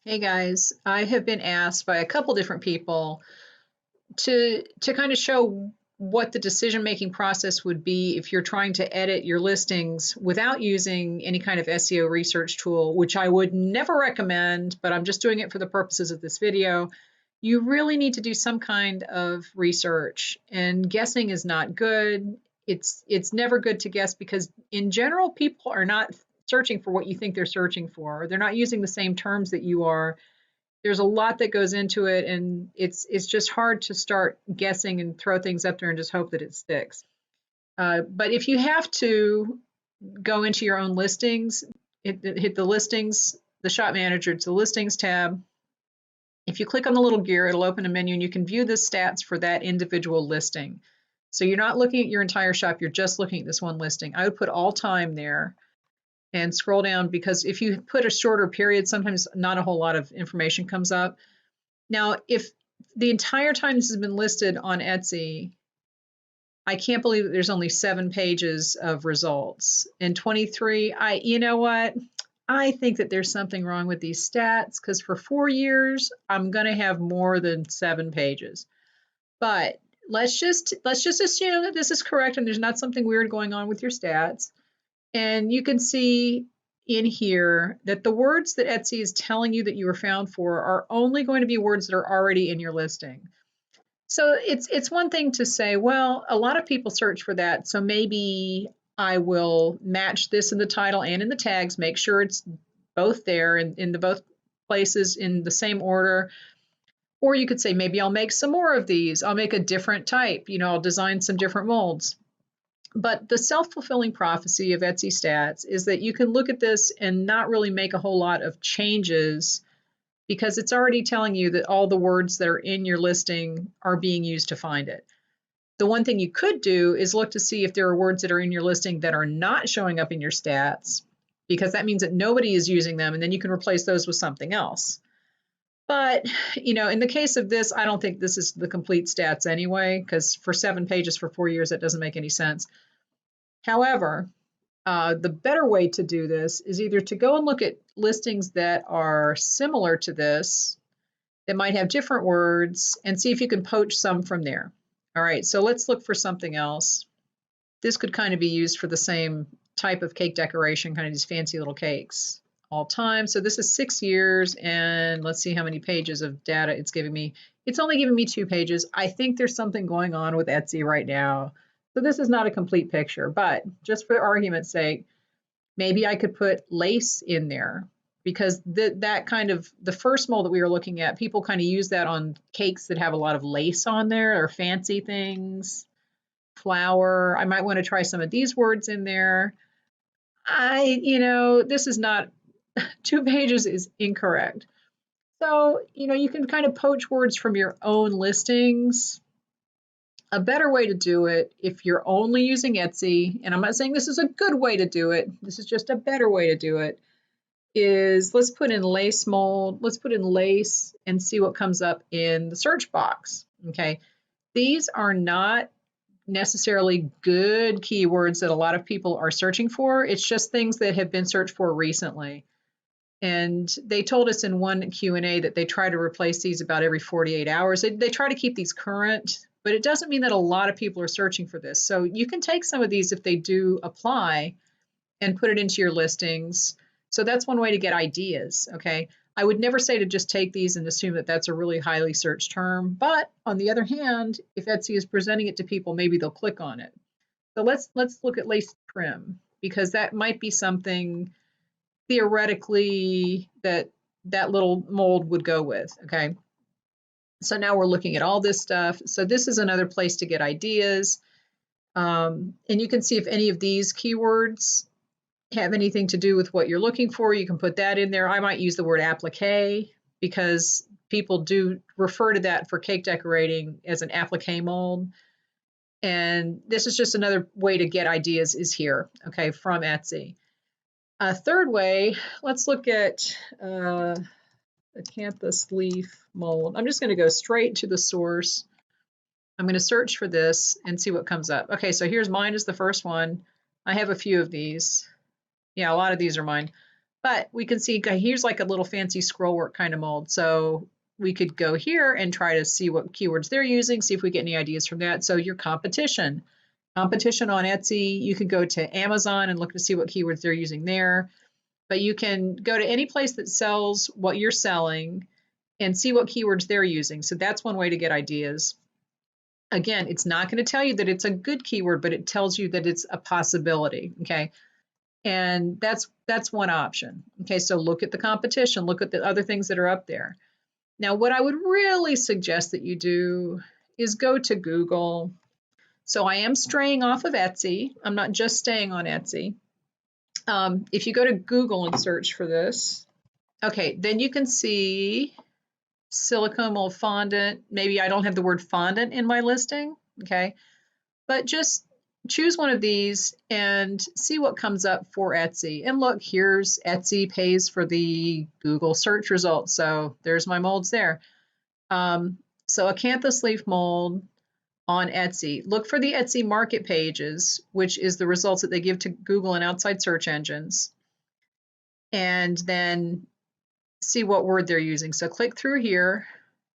Hey guys, I have been asked by a couple different people to kind of show what the decision-making process would be if you're trying to edit your listings without using any kind of SEO research tool, which I would never recommend, but I'm just doing it for the purposes of this video. You really need to do some kind of research, and guessing is not good. It's never good to guess because in general, people are not searching for what you think they're searching for. They're not using the same terms that you are. There's a lot that goes into it, and it's just hard to start guessing and throw things up there and just hope that it sticks. But if you have to go into your own listings, hit the listings, the shop manager, it's the listings tab. If you click on the little gear, it'll open a menu and you can view the stats for that individual listing. So you're not looking at your entire shop, you're just looking at this one listing. I would put all time there and scroll down, because if you put a shorter period, sometimes not a whole lot of information comes up. Now, if the entire time this has been listed on Etsy, I can't believe that there's only 7 pages of results. In 23, you know what? I think that there's something wrong with these stats, because for 4 years, I'm going to have more than 7 pages. But let's just assume that this is correct and there's not something weird going on with your stats. And you can see in here that the words that Etsy is telling you that you were found for are only going to be words that are already in your listing. So it's one thing to say, well, a lot of people search for that, so maybe I will match this in the title and in the tags, make sure it's both there in the both places in the same order. Or you could say, maybe I'll make some more of these. I'll make a different type, I'll design some different molds. But the self-fulfilling prophecy of Etsy stats is that you can look at this and not really make a whole lot of changes, because it's already telling you that all the words that are in your listing are being used to find it. The one thing you could do is look to see if there are words that are in your listing that are not showing up in your stats, because that means that nobody is using them, and then you can replace those with something else. But, in the case of this, I don't think this is the complete stats anyway, because for 7 pages for 4 years, that doesn't make any sense. However, the better way to do this is either to go and look at listings that are similar to this, that might have different words, and see if you can poach some from there. All right, so let's look for something else. This could kind of be used for the same type of cake decoration, kind of these fancy little cakes. All time. So this is 6 years, and let's see how many pages of data it's giving me. It's only giving me 2 pages. I think there's something going on with Etsy right now. So this is not a complete picture, but just for argument's sake, maybe I could put lace in there, because that kind of, the first mold that we were looking at, people kind of use that on cakes that have a lot of lace on there, or fancy things, flour. I might want to try some of these words in there. This is not, 2 pages is incorrect. So, you can kind of poach words from your own listings. A better way to do it, if you're only using Etsy, and I'm not saying this is a good way to do it, this is just a better way to do it, is let's put in lace mold, let's put in lace and see what comes up in the search box. Okay, these are not necessarily good keywords that a lot of people are searching for. It's just things that have been searched for recently. And they told us in one Q&A that they try to replace these about every 48 hours. They try to keep these current, but it doesn't mean that a lot of people are searching for this. So you can take some of these if they do apply and put it into your listings. So that's one way to get ideas, okay? I would never say to just take these and assume that that's a really highly searched term. But on the other hand, if Etsy is presenting it to people, maybe they'll click on it. So let's look at lace trim, because that might be something theoretically that little mold would go with, okay? So now we're looking at all this stuff. So this is another place to get ideas. And you can see if any of these keywords have anything to do with what you're looking for. You can put that in there. I might use the word applique, because people do refer to that for cake decorating as an applique mold. And this is just another way to get ideas is here, okay, from Etsy. A third way, let's look at the acanthus leaf mold. I'm just going to go straight to the source. I'm going to search for this and see what comes up. Okay, so here's mine is the first one. I have a few of these. Yeah, a lot of these are mine. But we can see here's like a little fancy scroll work kind of mold. So we could go here and try to see what keywords they're using, see if we get any ideas from that. So your competition on Etsy, you could go to Amazon and look to see what keywords they're using there. But you can go to any place that sells what you're selling and see what keywords they're using. So that's one way to get ideas. Again, it's not going to tell you that it's a good keyword, but it tells you that it's a possibility. Okay. And that's one option. Okay, so look at the competition, look at the other things that are up there. Now, what I would really suggest that you do is go to Google. So I am straying off of Etsy. I'm not just staying on Etsy. If you go to Google and search for this, okay, then you can see silicone mold fondant. Maybe I don't have the word fondant in my listing, okay, but just choose one of these and see what comes up for Etsy. And look, here's Etsy pays for the Google search results. So there's my molds there. So acanthus leaf mold on Etsy. Look for the Etsy market pages, which is the results that they give to Google and outside search engines. And then see what word they're using. So click through here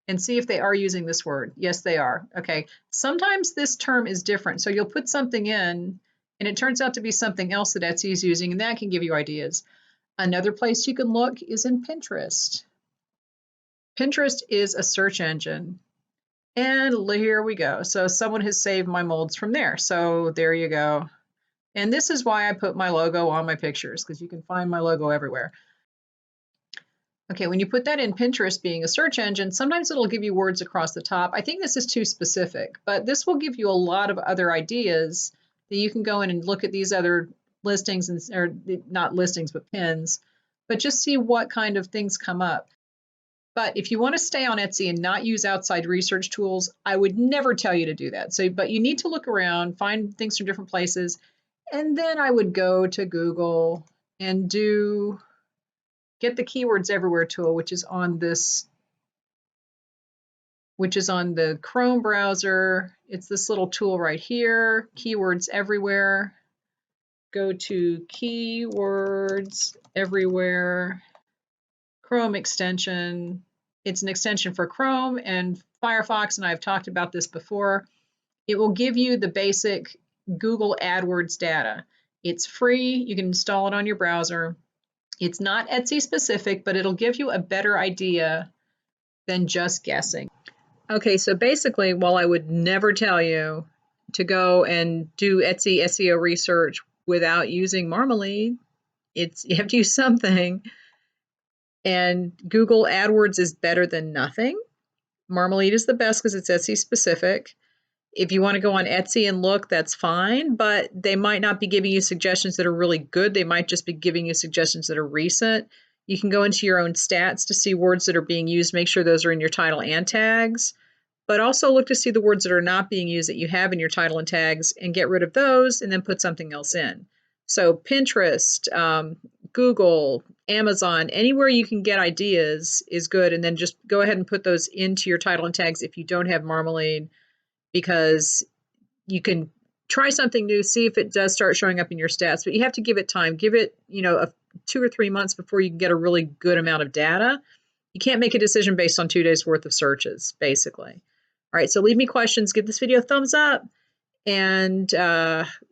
and see if they are using this word. Yes, they are. Okay. Sometimes this term is different. So you'll put something in and it turns out to be something else that Etsy is using, and that can give you ideas. Another place you can look is in Pinterest. Pinterest is a search engine. And here we go. So someone has saved my molds from there. So there you go. And this is why I put my logo on my pictures, because you can find my logo everywhere. Okay, when you put that in Pinterest being a search engine, sometimes it'll give you words across the top. I think this is too specific, but this will give you a lot of other ideas that you can go in and look at these other listings, and, or not listings, but pins, but just see what kind of things come up. But if you want to stay on Etsy and not use outside research tools, I would never tell you to do that. So, but you need to look around, find things from different places, and then I would go to Google and get the keywords everywhere tool, which is on the Chrome browser. It's this little tool right here, keywords everywhere. Go to keywords everywhere, Chrome extension. It's an extension for Chrome and Firefox, and I've talked about this before. It will give you the basic Google AdWords data. It's free. You can install it on your browser. It's not Etsy specific, but it'll give you a better idea than just guessing. Okay, so basically, while I would never tell you to go and do Etsy SEO research without using Marmalead, you have to use something. And Google AdWords is better than nothing. Marmalead is the best because it's Etsy specific. If you want to go on Etsy and look, that's fine, but they might not be giving you suggestions that are really good. They might just be giving you suggestions that are recent. You can go into your own stats to see words that are being used. Make sure those are in your title and tags, but also look to see the words that are not being used that you have in your title and tags and get rid of those and then put something else in. So Pinterest, Google, Amazon, anywhere you can get ideas is good. And then just go ahead and put those into your title and tags if you don't have Marmalead, because you can try something new, see if it does start showing up in your stats, but you have to give it time. Give it, 2 or 3 months before you can get a really good amount of data. You can't make a decision based on 2 days worth of searches, basically. All right, so leave me questions, give this video a thumbs up, and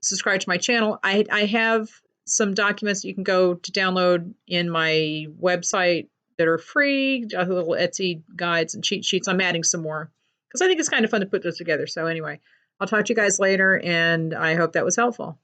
subscribe to my channel. I have some documents that you can go to download in my website that are free, little Etsy guides and cheat sheets. I'm adding some more because I think it's kind of fun to put those together. So anyway, I'll talk to you guys later, and I hope that was helpful.